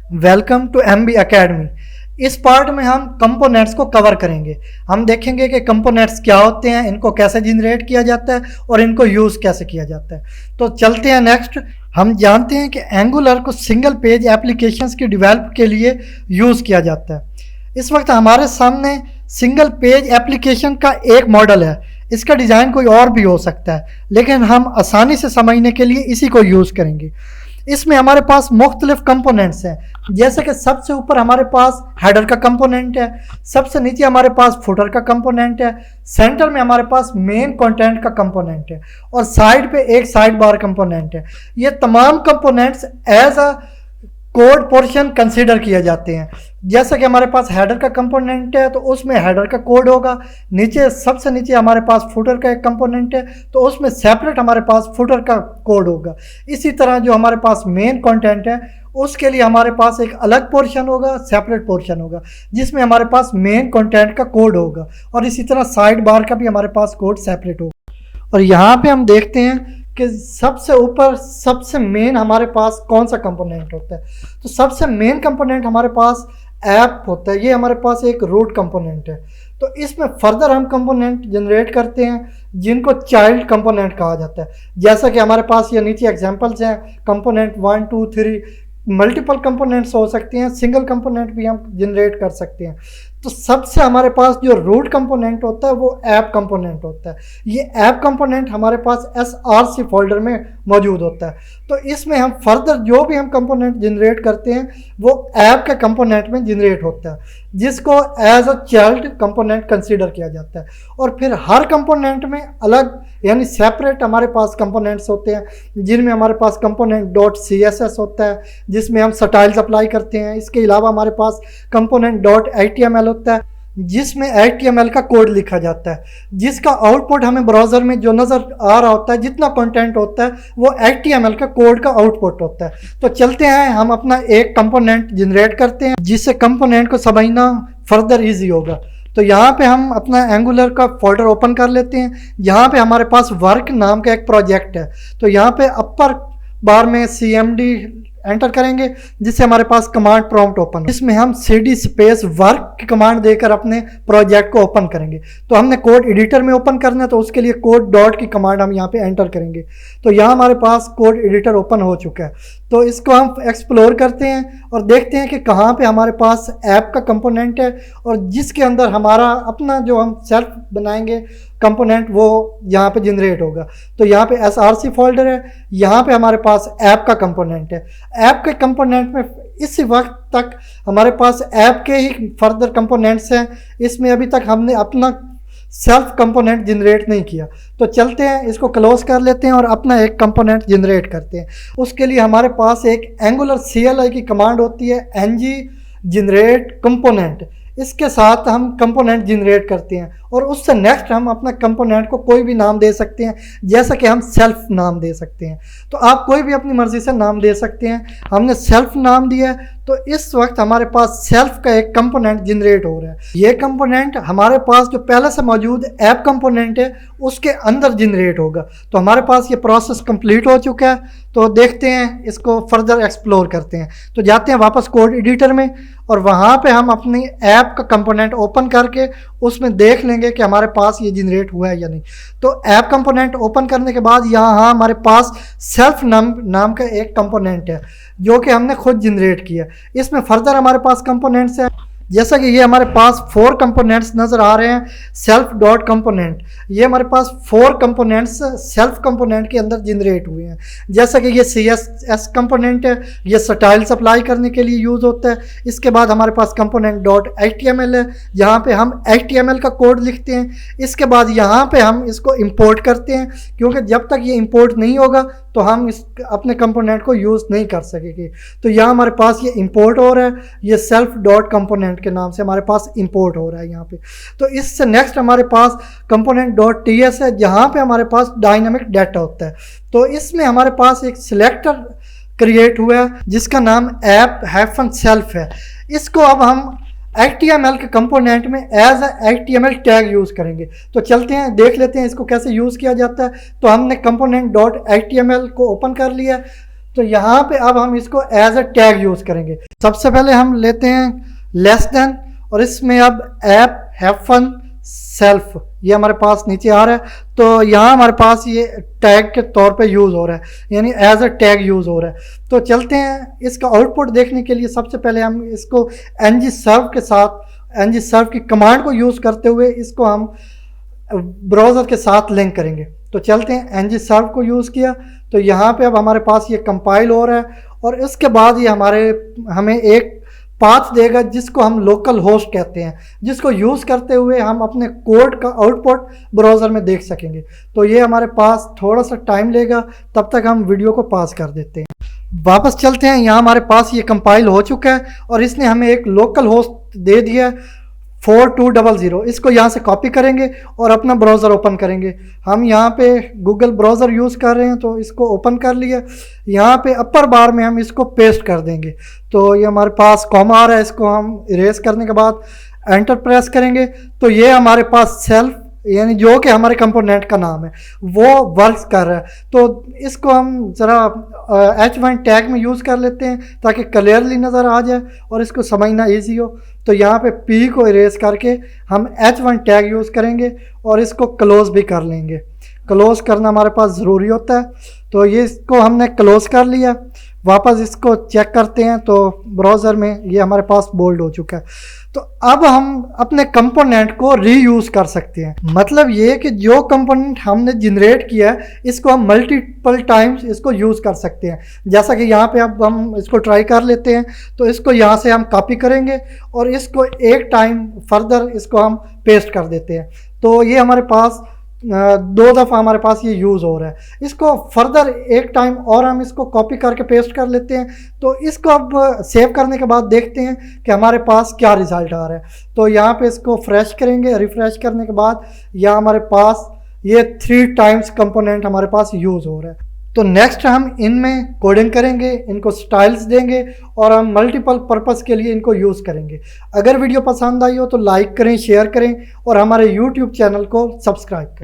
Welcome to MB academy. इस part में हम कंपोनेंट्स को कवर करेंगे। हम देखेंगे कि कंपोनेंट्स क्या होते हैं, इनको कैसे जनरेट किया जाता है और इनको यूज़ कैसे किया जाता है। तो चलते हैं नेक्स्ट। हम जानते हैं कि एंगुलर को सिंगल पेज एप्लीकेशंस की डेवलप के लिए यूज़ किया जाता है। इस वक्त हमारे सामने सिंगल पेज एप्लीकेशन का एक मॉडल है। इसका डिज़ाइन कोई और भी हो सकता है, लेकिन हम आसानी से समझने के लिए इसी को यूज़ करेंगे। इसमें हमारे पास मुख्तलिफ कंपोनेंट्स हैं, जैसे कि सबसे ऊपर हमारे पास हेडर का कंपोनेंट है, सबसे नीचे हमारे पास फुटर का कंपोनेंट है, सेंटर में हमारे पास मेन कंटेंट का कंपोनेंट है और साइड पे एक साइड बार कंपोनेंट है। ये तमाम components as a code portion consider किए जाते हैं। जैसे कि हमारे पास हेडर का कंपोनेंट है तो उसमें हेडर का कोड होगा, नीचे सबसे नीचे हमारे पास फुटर का एक कंपोनेंट है तो उसमें सेपरेट हमारे पास फुटर का कोड होगा। इसी तरह जो हमारे पास मेन कंटेंट है उसके लिए हमारे पास एक अलग पोर्शन होगा, सेपरेट पोर्शन होगा जिसमें हमारे पास मेन कंटेंट का कोड होगा, और इसी तरह साइड बार का भी हमारे पास कोड सेपरेट होगा। और यहाँ पे हम देखते हैं कि सबसे ऊपर सबसे मेन हमारे पास कौन सा कंपोनेंट होता है। तो सबसे मेन कंपोनेंट हमारे पास ऐप होता है। ये हमारे पास एक रूट कंपोनेंट है। तो इसमें फर्दर हम कंपोनेंट जनरेट करते हैं जिनको चाइल्ड कंपोनेंट कहा जाता है। जैसा कि हमारे पास ये नीचे एग्जांपल्स हैं, कंपोनेंट 1 2 3, मल्टीपल कंपोनेंट्स हो सकते हैं, सिंगल कंपोनेंट भी हम जनरेट कर सकते हैं। तो सबसे हमारे पास जो रूट कंपोनेंट होता है वो ऐप कंपोनेंट होता है। ये ऐप कंपोनेंट हमारे पास SRC फोल्डर में मौजूद होता है। तो इसमें हम फर्दर जो भी हम कंपोनेंट जनरेट करते हैं वो ऐप के कंपोनेंट में जनरेट होता है, जिसको as a child component consider किया जाता है। और फिर हर कंपोनेंट में अलग यानी सेपरेट हमारे पास कंपोनेंट्स होते हैं, जिनमें हमारे पास कंपोनेंट .css होता है जिसमें हम स्टाइल्स अप्लाई करते हैं। इसके अलावा हमारे पास कंपोनेंट .html होता है जिसमें HTML का कोड लिखा जाता है, जिसका आउटपुट हमें ब्राउज़र में जो नज़र आ रहा होता है, जितना कंटेंट होता है वो HTML का कोड का आउटपुट होता है। तो चलते हैं, हम अपना एक कंपोनेंट जनरेट करते हैं जिससे कंपोनेंट को समझना फर्दर इजी होगा। तो यहाँ पे हम अपना एंगुलर का फोल्डर ओपन कर लेते हैं। यहाँ पे हमारे पास वर्क नाम का एक प्रोजेक्ट है। तो यहाँ पे अपर बार में CMD एंटर करेंगे जिससे हमारे पास कमांड प्रॉम्प्ट ओपन हो, इसमें हम CD स्पेस वर्क की कमांड देकर अपने प्रोजेक्ट को ओपन करेंगे। तो हमने कोड एडिटर में ओपन करना है तो उसके लिए कोड डॉट की कमांड हम यहाँ पे एंटर करेंगे। तो यहाँ हमारे पास कोड एडिटर ओपन हो चुका है। तो इसको हम एक्सप्लोर करते हैं और देखते हैं कि कहाँ पे हमारे पास ऐप का कंपोनेंट है और जिसके अंदर हमारा अपना जो हम सेल्फ बनाएंगे कंपोनेंट वो यहाँ पे जनरेट होगा। तो यहाँ पे SRC फोल्डर है, यहाँ पे हमारे पास ऐप का कंपोनेंट है। ऐप के कंपोनेंट में इस वक्त तक हमारे पास ऐप के ही फर्दर कंपोनेंट्स हैं। इसमें अभी तक हमने अपना सेल्फ कंपोनेंट जनरेट नहीं किया। तो चलते हैं, इसको क्लोज कर लेते हैं और अपना एक कंपोनेंट जनरेट करते हैं। उसके लिए हमारे पास एक एंगुलर CLI की कमांड होती है, ng जनरेट कंपोनेंट। इसके साथ हम कंपोनेंट जनरेट करते हैं और उससे नेक्स्ट हम अपना कंपोनेंट को कोई भी नाम दे सकते हैं, जैसा कि हम सेल्फ नाम दे सकते हैं। तो आप कोई भी अपनी मर्जी से नाम दे सकते हैं। हमने सेल्फ नाम दिया है तो इस वक्त हमारे पास सेल्फ का एक कंपोनेंट जनरेट हो रहा है। ये कंपोनेंट हमारे पास जो पहले से मौजूद ऐप कंपोनेंट है उसके अंदर जनरेट होगा। तो हमारे पास ये प्रोसेस कंप्लीट हो चुका है। तो देखते हैं, इसको फर्दर एक्सप्लोर करते हैं। तो जाते हैं वापस कोड एडिटर में और वहाँ पे हम अपनी ऐप का कंपोनेंट ओपन करके उसमें देख लेंगे कि हमारे पास ये जनरेट हुआ है या नहीं। तो ऐप कंपोनेंट ओपन करने के बाद यहाँ हमारे पास सेल्फ नाम का एक कंपोनेंट है जो कि हमने खुद जनरेट किया। इसमें फर्दर हमारे पास कंपोनेंट्स हैं, जैसा कि ये हमारे पास 4 कंपोनेंट्स नज़र आ रहे हैं। सेल्फ डॉट कंपोनेंट, ये हमारे पास 4 कंपोनेंट्स सेल्फ कंपोनेंट के अंदर जनरेट हुए हैं। जैसा कि ये CSS कंपोनेंट है, ये स्टाइल्स अप्लाई करने के लिए यूज़ होता है। इसके बाद हमारे पास कंपोनेंट .html है, जहाँ पे हम HTML का कोड लिखते हैं। इसके बाद यहाँ पे हम इसको इंपोर्ट करते हैं, क्योंकि जब तक ये इंपोर्ट नहीं होगा तो हम इस अपने कंपोनेंट को यूज़ नहीं कर सकेंगे। तो यहाँ हमारे पास ये इंपोर्ट हो रहा है, ये सेल्फ डॉट कंपोनेंट के नाम से हमारे पास इंपोर्ट हो रहा है यहाँ पे। तो इससे नेक्स्ट हमारे पास कंपोनेंट .ts है, जहाँ पे हमारे पास डायनामिक डाटा होता है। तो इसमें हमारे पास एक सिलेक्टर क्रिएट हुआ है जिसका नाम app-self है। इसको अब हम HTML के कंपोनेंट में एज HTML टैग यूज़ करेंगे। तो चलते हैं, देख लेते हैं इसको कैसे यूज़ किया जाता है। तो हमने कंपोनेंट .html को ओपन कर लिया। तो यहाँ पे अब हम इसको एज अ टैग यूज़ करेंगे। सबसे पहले हम लेते हैं लेस देन, और इसमें अब ऐप, हैव फन, सेल्फ, ये हमारे पास नीचे आ रहा है। तो यहाँ हमारे पास ये टैग के तौर पे यूज़ हो रहा है, यानी एज अ टैग यूज़ हो रहा है। तो चलते हैं इसका आउटपुट देखने के लिए। सबसे पहले हम इसको ng-serve के साथ, ng-serve की कमांड को यूज़ करते हुए इसको हम ब्राउज़र के साथ लिंक करेंगे। तो चलते हैं, ng-serve को यूज़ किया, तो यहाँ पे अब हमारे पास ये कंपाइल हो रहा है, और इसके बाद ये हमें एक पाथ देगा जिसको हम लोकल होस्ट कहते हैं, जिसको यूज़ करते हुए हम अपने कोड का आउटपुट ब्राउज़र में देख सकेंगे। तो ये हमारे पास थोड़ा सा टाइम लेगा, तब तक हम वीडियो को पास कर देते हैं। वापस चलते हैं, यहाँ हमारे पास ये कंपाइल हो चुका है और इसने हमें एक लोकल होस्ट दे दिया है 4200। इसको यहाँ से कॉपी करेंगे और अपना ब्राउज़र ओपन करेंगे। हम यहाँ पे गूगल ब्राउज़र यूज़ कर रहे हैं, तो इसको ओपन कर लिया। यहाँ पे अपर बार में हम इसको पेस्ट कर देंगे। तो ये हमारे पास कॉमा आ रहा है, इसको हम इरेज करने के बाद एंटर प्रेस करेंगे। तो ये हमारे पास सेल्फ, यानी जो कि हमारे कंपोनेंट का नाम है, वो वर्क कर रहा है। तो इसको हम ज़रा H1 टैग में यूज़ कर लेते हैं ताकि क्लियरली नज़र आ जाए और इसको समझना इजी हो। तो यहाँ पे P को इरेज करके हम H1 टैग यूज़ करेंगे और इसको क्लोज़ भी कर लेंगे। क्लोज़ करना हमारे पास ज़रूरी होता है। तो ये इसको हमने क्लोज़ कर लिया। वापस इसको चेक करते हैं, तो ब्राउज़र में ये हमारे पास बोल्ड हो चुका है। तो अब हम अपने कंपोनेंट को रीयूज़ कर सकते हैं। मतलब ये कि जो कंपोनेंट हमने जनरेट किया है, इसको हम मल्टीपल टाइम्स इसको यूज़ कर सकते हैं। जैसा कि यहाँ पे अब हम इसको ट्राई कर लेते हैं। तो इसको यहाँ से हम कॉपी करेंगे और इसको एक टाइम फर्दर इसको हम पेस्ट कर देते हैं। तो ये हमारे पास 2 दफ़ा हमारे पास ये यूज़ हो रहा है। इसको फर्दर एक टाइम और हम इसको कॉपी करके पेस्ट कर लेते हैं। तो इसको अब सेव करने के बाद देखते हैं कि हमारे पास क्या रिज़ल्ट आ रहा है। तो यहाँ पे इसको फ्रेश करेंगे। रिफ़्रेश करने के बाद यहाँ हमारे पास ये 3 टाइम्स कंपोनेंट हमारे पास यूज़ हो रहा है। तो नेक्स्ट हम इनमें कोडिंग करेंगे, इनको स्टाइल्स देंगे और हम मल्टीपल पर्पस के लिए इनको यूज़ करेंगे। अगर वीडियो पसंद आई हो तो लाइक करें, शेयर करें और हमारे YouTube चैनल को सब्सक्राइब करें।